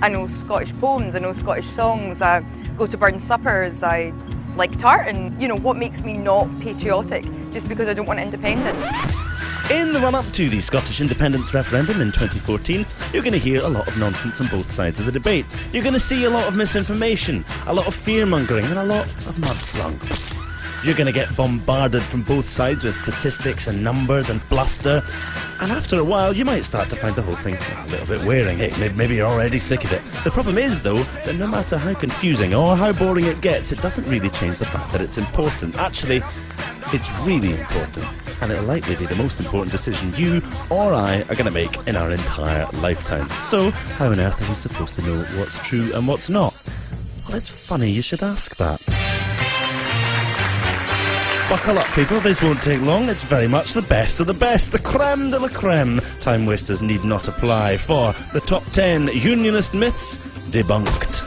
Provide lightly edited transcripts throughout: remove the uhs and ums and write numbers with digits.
I know Scottish poems, I know Scottish songs, I go to burn suppers, I like tartan. You know, what makes me not patriotic just because I don't want independence? In the run-up to the Scottish independence referendum in 2014, you're going to hear a lot of nonsense on both sides of the debate. You're going to see a lot of misinformation, a lot of fear-mongering and a lot of mudslung. You're going to get bombarded from both sides with statistics and numbers and bluster, and after a while you might start to find the whole thing a little bit wearing. Hey, maybe you're already sick of it. The problem is, though, that no matter how confusing or how boring it gets, it doesn't really change the fact that it's important. Actually, it's really important, and it'll likely be the most important decision you or I are going to make in our entire lifetime. So, how on earth are we supposed to know what's true and what's not? Well, it's funny you should ask that. Buckle up, people, this won't take long. It's very much the best of the best, the creme de la creme. Time wasters need not apply for the top 10 unionist myths debunked.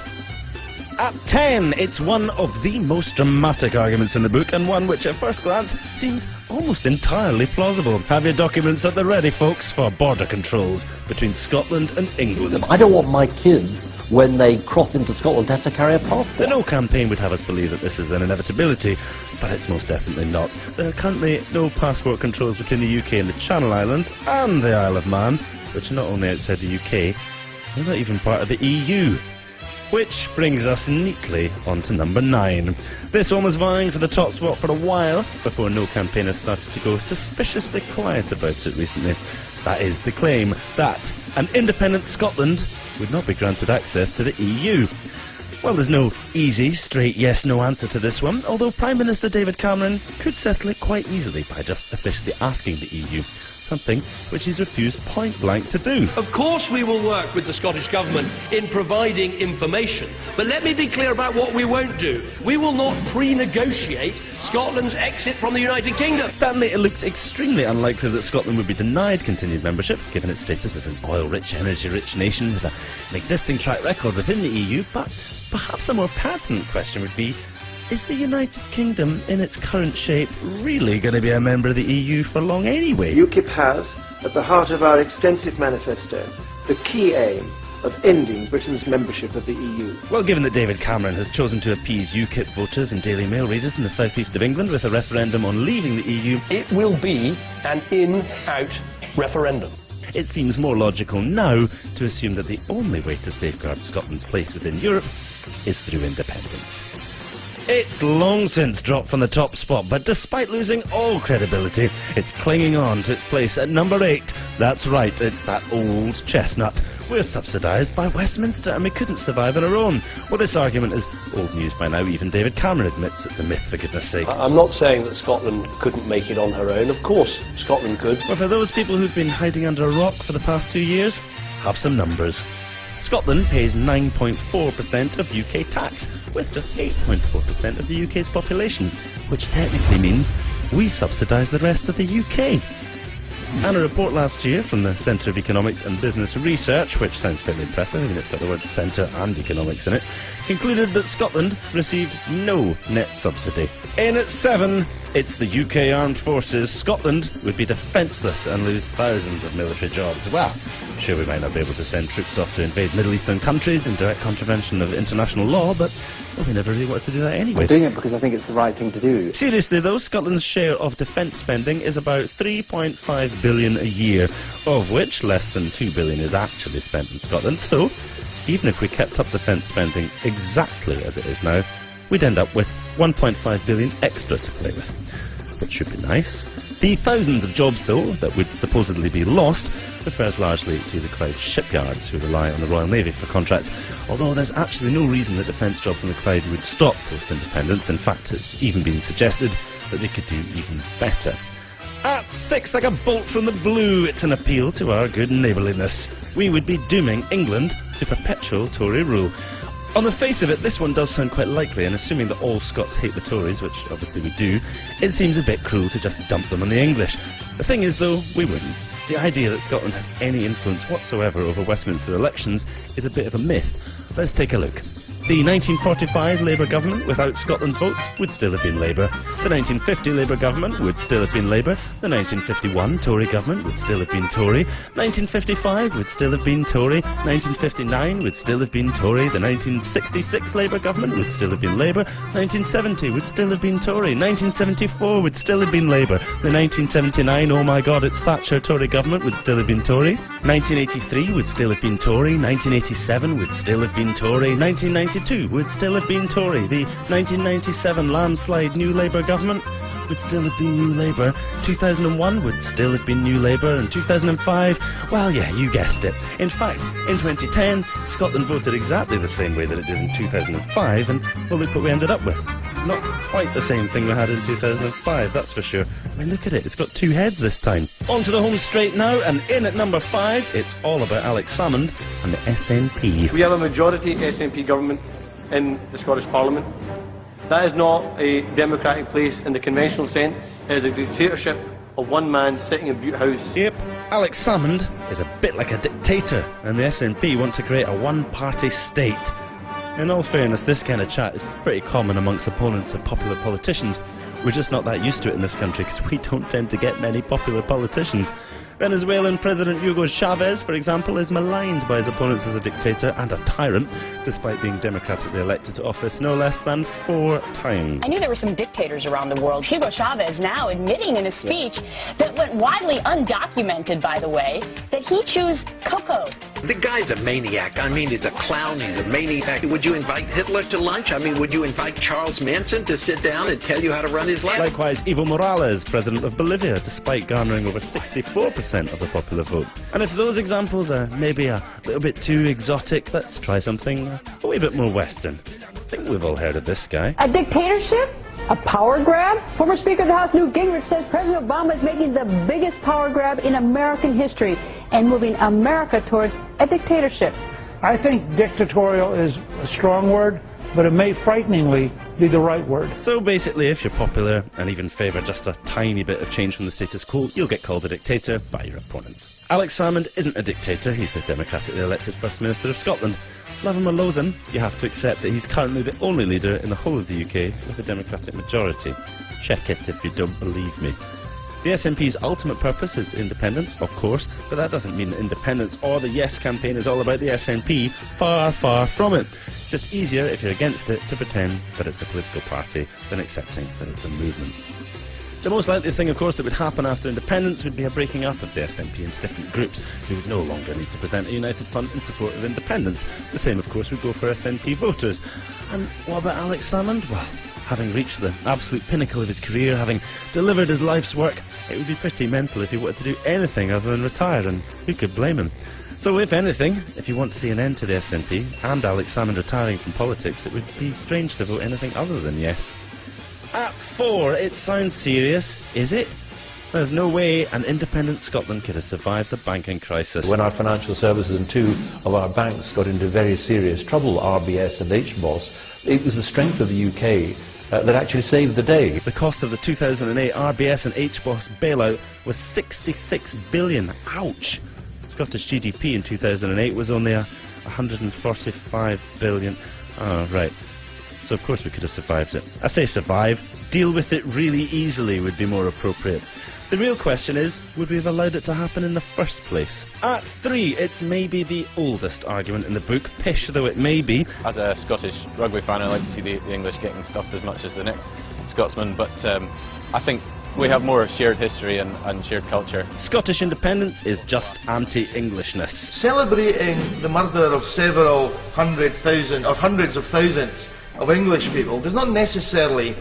At 10, it's one of the most dramatic arguments in the book, and one which at first glance seems almost entirely plausible. Have your documents at the ready, folks, for border controls between Scotland and England. I don't want my kids, when they cross into Scotland, to have to carry a passport. The No campaign would have us believe that this is an inevitability, but it's most definitely not. There are currently no passport controls between the UK and the Channel Islands and the Isle of Man, which are not only outside the UK, they're not even part of the EU. Which brings us neatly onto number 9. This one was vying for the top spot for a while, before No campaigners started to go suspiciously quiet about it recently. That is the claim that an independent Scotland would not be granted access to the EU. Well, there's no easy, straight yes-no answer to this one, although Prime Minister David Cameron could settle it quite easily by just officially asking the EU, something which he's refused point-blank to do. Of course we will work with the Scottish Government in providing information, but let me be clear about what we won't do. We will not pre-negotiate Scotland's exit from the United Kingdom. Certainly it looks extremely unlikely that Scotland would be denied continued membership, given its status as an oil-rich, energy-rich nation with an existing track record within the EU, but perhaps a more pertinent question would be, is the United Kingdom, in its current shape, really going to be a member of the EU for long anyway? UKIP has, at the heart of our extensive manifesto, the key aim of ending Britain's membership of the EU. Well, given that David Cameron has chosen to appease UKIP voters and Daily Mail readers in the southeast of England with a referendum on leaving the EU, it will be an in-out referendum. It seems more logical now to assume that the only way to safeguard Scotland's place within Europe is through independence. It's long since dropped from the top spot, but despite losing all credibility, it's clinging on to its place at number 8. That's right, it's that old chestnut. We're subsidised by Westminster and we couldn't survive on our own. Well, this argument is old news by now. Even David Cameron admits it's a myth, for goodness sake. I'm not saying that Scotland couldn't make it on her own. Of course, Scotland could. Well, for those people who've been hiding under a rock for the past 2 years, have some numbers. Scotland pays 9.4% of UK tax, with just 8.4% of the UK's population, which technically means we subsidise the rest of the UK. And a report last year from the Centre of Economics and Business Research, which sounds fairly impressive, I mean it's got the word centre and economics in it, concluded that Scotland received no net subsidy. In at 7, it's the UK Armed Forces. Scotland would be defenceless and lose thousands of military jobs. Well, sure, we might not be able to send troops off to invade Middle Eastern countries in direct contravention of international law, but well, we never really wanted to do that anyway. We're doing it because I think it's the right thing to do. Seriously though, Scotland's share of defence spending is about 3.5 billion a year, of which less than 2 billion is actually spent in Scotland. So, even if we kept up defence spending exactly as it is now, we'd end up with 1.5 billion extra to play with, which should be nice. The thousands of jobs, though, that would supposedly be lost refers largely to the Clyde shipyards, who rely on the Royal Navy for contracts, although there's actually no reason that defence jobs in the Clyde would stop post-independence. In fact, it's even been suggested that they could do even better. At 6, like a bolt from the blue, it's an appeal to our good neighbourliness. We would be dooming England to perpetual Tory rule. On the face of it, this one does sound quite likely, and assuming that all Scots hate the Tories, which obviously we do, it seems a bit cruel to just dump them on the English. The thing is, though, we wouldn't. The idea that Scotland has any influence whatsoever over Westminster elections is a bit of a myth. Let's take a look. The 1945 Labour government, without Scotland's votes, would still have been Labour. The 1950 Labour government would still have been Labour. The 1951 Tory government would still have been Tory. 1955 would still have been Tory. 1959 would still have been Tory. The 1966 Labour government would still have been Labour. 1970 would still have been Tory. 1974 would still have been Labour. The 1979, oh my God, it's Thatcher Tory government would still have been Tory. 1983 would still have been Tory. 1987 would still have been Tory. 1992 would still have been Tory. The 1997 landslide New Labour government would still have been New Labour. 2001 would still have been New Labour. And 2005, well, yeah, you guessed it. In fact, in 2010, Scotland voted exactly the same way that it did in 2005, and well, look what we ended up with. Not quite the same thing we had in 2005, that's for sure. I mean, look at it, it's got two heads this time. On to the home straight now, and in at number 5, it's all about Alex Salmond and the SNP. We have a majority SNP government in the Scottish Parliament. That is not a democratic place in the conventional sense. It is a dictatorship of one man sitting in Butte House. Yep, Alex Salmond is a bit like a dictator, and the SNP want to create a one-party state. In all fairness, this kind of chat is pretty common amongst opponents of popular politicians. We're just not that used to it in this country because we don't tend to get many popular politicians. Venezuelan President Hugo Chavez, for example, is maligned by his opponents as a dictator and a tyrant, despite being democratically elected to office no less than 4 times. I knew there were some dictators around the world. Hugo Chavez now admitting in a speech that went widely undocumented, by the way, that he chews cocoa. The guy's a maniac. I mean, he's a clown, he's a maniac. Would you invite Hitler to lunch? I mean, would you invite Charles Manson to sit down and tell you how to run his life? Likewise, Evo Morales, president of Bolivia, despite garnering over 64% of the popular vote. And if those examples are maybe a little bit too exotic, let's try something a wee bit more Western. I think we've all heard of this guy. A dictatorship? A power grab? Former Speaker of the House Newt Gingrich says President Obama is making the biggest power grab in American history and moving America towards a dictatorship. I think dictatorial is a strong word, but it may frighteningly be the right word. So basically, if you're popular and even favour just a tiny bit of change from the status quo, you'll get called a dictator by your opponents. Alex Salmond isn't a dictator, he's the democratically elected First Minister of Scotland. Love him or loathe him, you have to accept that he's currently the only leader in the whole of the UK with a democratic majority. Check it if you don't believe me. The SNP's ultimate purpose is independence, of course, but that doesn't mean that independence or the Yes campaign is all about the SNP. Far, far from it. It's just easier, if you're against it, to pretend that it's a political party than accepting that it's a movement. The most likely thing, of course, that would happen after independence would be a breaking up of the SNP into different groups who would no longer need to present a united front in support of independence. The same, of course, would go for SNP voters. And what about Alex Salmond? Well, having reached the absolute pinnacle of his career, having delivered his life's work, it would be pretty mental if he wanted to do anything other than retire, and who could blame him? So if anything, if you want to see an end to the SNP and Alex Salmond retiring from politics, it would be strange to vote anything other than yes. At 4, it sounds serious, is it? There's no way an independent Scotland could have survived the banking crisis. When our financial services and 2 of our banks got into very serious trouble, RBS and HBOS, it was the strength of the UK that actually saved the day. The cost of the 2008 RBS and HBOS bailout was 66 billion. Ouch! Scottish GDP in 2008 was only 145 billion. Oh, right. So of course we could have survived it. I say survive. Deal with it really easily would be more appropriate. The real question is, would we have allowed it to happen in the first place? At 3, it's maybe the oldest argument in the book, pish though it may be. As a Scottish rugby fan, I like to see the English getting stuffed as much as the next Scotsman, but I think we have more shared history and shared culture. Scottish independence is just anti-Englishness. Celebrating the murder of several hundreds of thousands of English people does not necessarily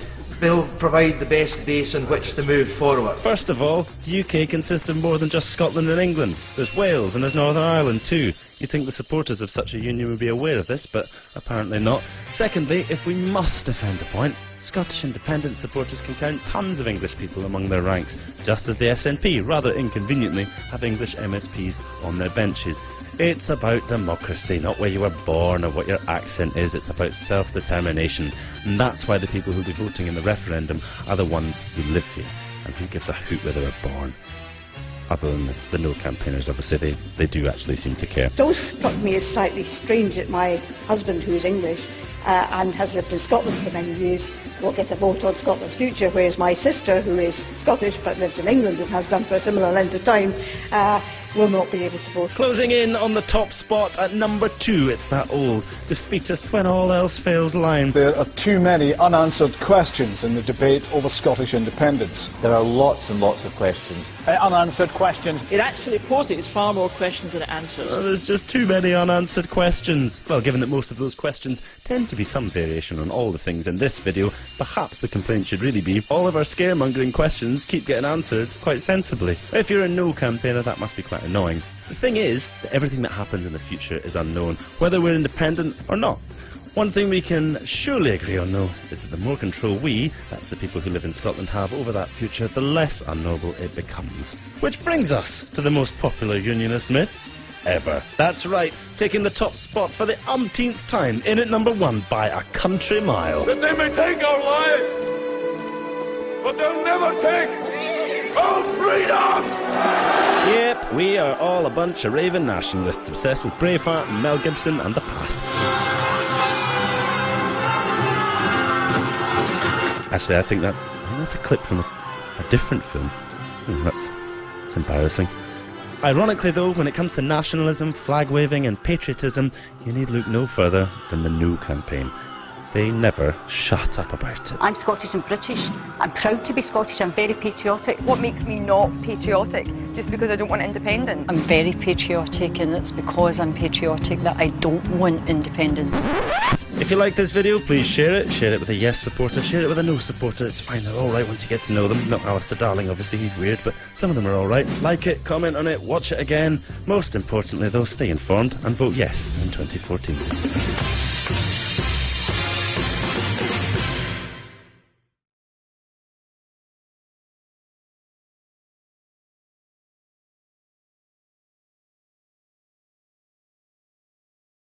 provide the best base on which to move forward. First of all, the UK consists of more than just Scotland and England. There's Wales and there's Northern Ireland too. You'd think the supporters of such a union would be aware of this, but apparently not. Secondly, if we must defend the point, Scottish independence supporters can count tons of English people among their ranks, just as the SNP, rather inconveniently, have English MSPs on their benches. It's about democracy, not where you were born or what your accent is. It's about self-determination. And that's why the people who'll be voting in the referendum are the ones who live here. And who gives a hoot where they were born? Other than the no campaigners, obviously, they do actually seem to care. Those struck me as slightly strange that my husband, who is English, and has lived in Scotland for many years will get a vote on Scotland's future, whereas my sister, who is Scottish but lives in England and has done for a similar length of time, will not be able to vote. Closing in on the top spot at number 2, it's that old defeatist when all else fails line. There are too many unanswered questions in the debate over Scottish independence. There are lots and lots of questions. Unanswered questions. It actually poses far more questions than it answers. Oh, there's just too many unanswered questions. Well, given that most of those questions tend to be some variation on all the things in this video, perhaps the complaint should really be all of our scaremongering questions keep getting answered quite sensibly. If you're a no campaigner, that must be quite annoying. The thing is that everything that happens in the future is unknown, whether we're independent or not. One thing we can surely agree on, though, is that the more control we, that's the people who live in Scotland, have over that future, the less unknowable it becomes. Which brings us to the most popular unionist myth ever. That's right, taking the top spot for the umpteenth time, in at number 1 by a country mile. That they may take our lives, but they'll never take our freedom! Yep, we are all a bunch of raving nationalists obsessed with Braveheart, Mel Gibson and the past. Actually, I think that's a clip from a different film. That's embarrassing. Ironically, though, when it comes to nationalism, flag-waving and patriotism, you need look no further than the No campaign. They never shut up about it. I'm Scottish and British. I'm proud to be Scottish. I'm very patriotic. What makes me not patriotic? Just because I don't want independence? I'm very patriotic, and it's because I'm patriotic that I don't want independence. If you like this video, please share it. Share it with a yes supporter, share it with a no supporter. It's fine, they're alright once you get to know them. Not Alistair Darling, obviously, he's weird, but some of them are alright. Like it, comment on it, watch it again. Most importantly though, stay informed and vote yes in 2014.